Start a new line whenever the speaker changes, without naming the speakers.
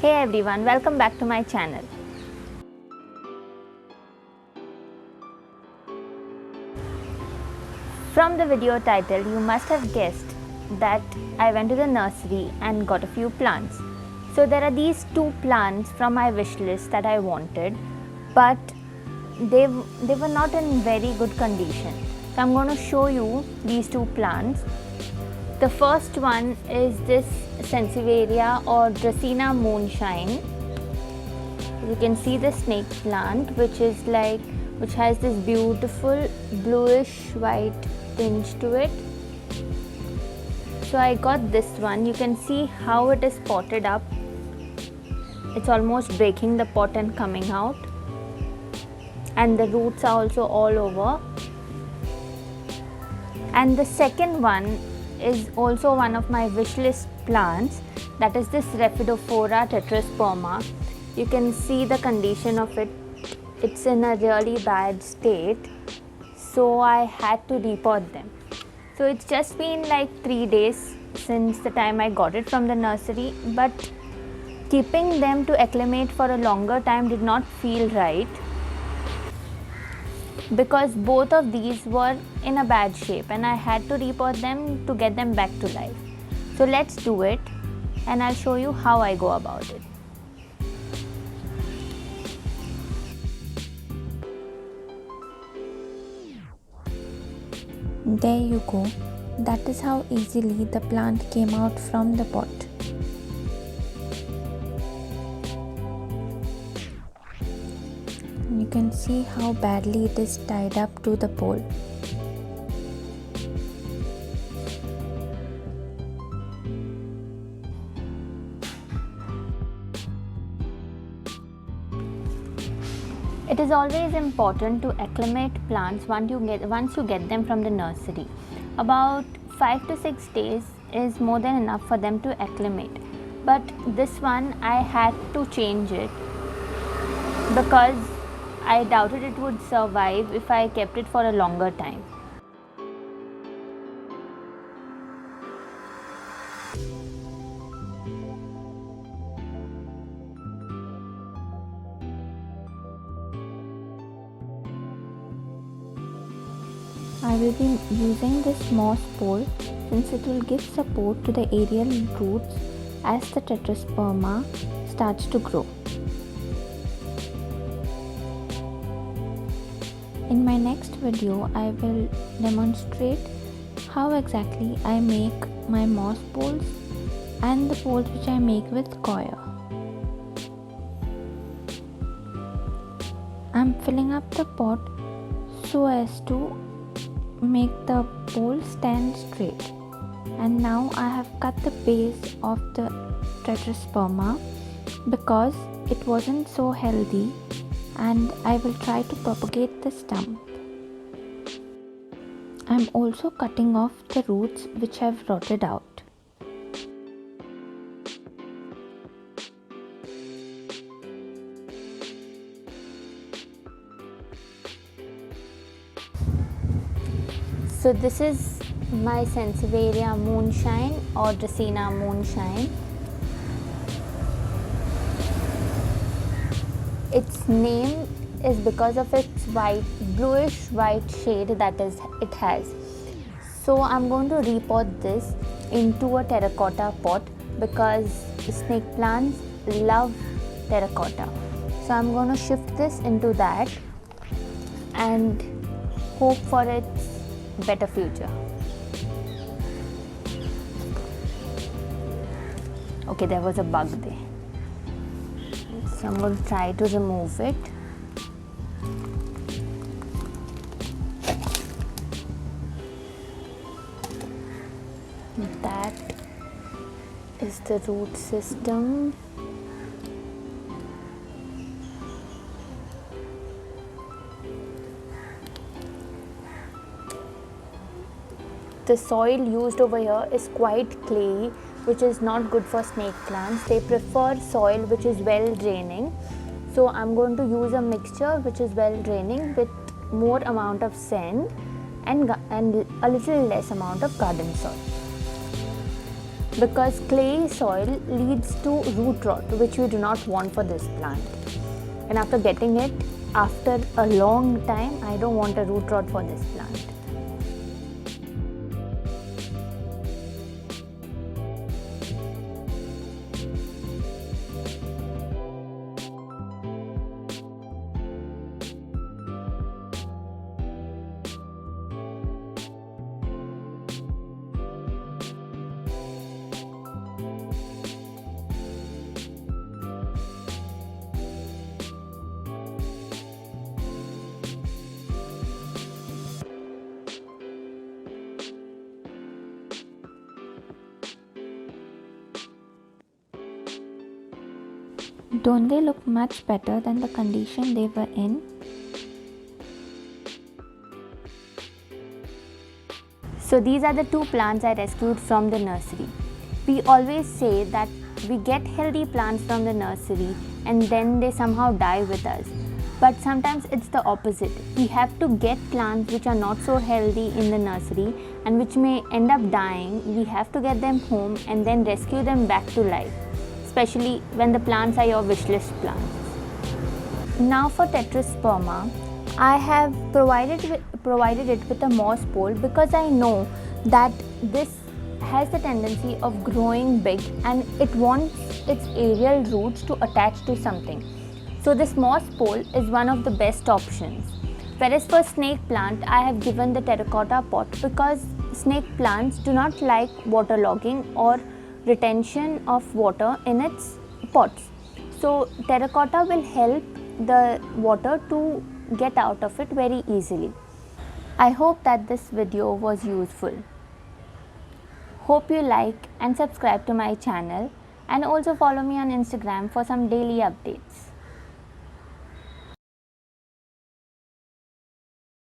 Hey everyone, welcome back to my channel. From the video title, you must have guessed that I went to the nursery and got a few plants. So there are these two plants from my wish list that I wanted, but they were not in very good condition. So I'm going to show you these two plants. The first one is this Sansevieria or Dracaena moonshine. You can see the snake plant, which has this beautiful bluish white tinge to it. So I got this one. You can see how it is potted up. It's almost breaking the pot and coming out, and the roots are also all over. And the second one is also one of my wish list plants, that is this Rhaphidophora tetrasperma. You can see the condition of it. It's in a really bad state, so I had to repot them. So it's just been like 3 days since the time I got it from the nursery, but keeping them to acclimate for a longer time did not feel right, because both of these were in a bad shape and I had to repot them to get them back to life. So let's do it and I'll show you how I go about it.
There you go. That is how easily the plant came out from the pot. You can see how badly it is tied up to the pole.
It is always important to acclimate plants once you get them from the nursery. About 5 to 6 days is more than enough for them to acclimate. But this one I had to change it because I doubted it would survive if I kept it for a longer time.
I will be using this moss pole since it will give support to the aerial roots as the tetrasperma starts to grow. In my next video, I will demonstrate how exactly I make my moss poles and the poles which I make with coir. I am filling up the pot so as to make the pole stand straight, and now I have cut the base of the tetrasperma because it wasn't so healthy, and I will try to propagate the stump. I am also cutting off the roots which have rotted out.
So this is my Sansevieria moonshine or Dracaena moonshine. Its name is because of its bluish white shade that it has. So I'm going to repot this into a terracotta pot because snake plants love terracotta. So I'm going to shift this into that and hope for its better future. Okay, there was a bug there. So I'm going to try to remove it. That is the root system. The soil used over here is quite clayey, which is not good for snake plants. They prefer soil which is well draining. So I'm going to use a mixture which is well draining with more amount of sand and a little less amount of garden soil. because clayey soil leads to root rot, which we do not want for this plant. And after getting it after a long time, I don't want a root rot for this plant.
Don't they look much better than the condition they were in?
So these are the two plants I rescued from the nursery. We always say that we get healthy plants from the nursery and then they somehow die with us. But sometimes it's the opposite. We have to get plants which are not so healthy in the nursery and which may end up dying. We have to get them home and then rescue them back to life, especially when the plants are your wish list plants. Now for Tetrasperma, I have provided it with a moss pole because I know that this has the tendency of growing big and it wants its aerial roots to attach to something. So this moss pole is one of the best options. Whereas for snake plant, I have given the terracotta pot because snake plants do not like waterlogging or retention of water in its pots. So terracotta will help the water to get out of it very easily. I hope that this video was useful. Hope you like and subscribe to my channel, and also follow me on Instagram for some daily updates.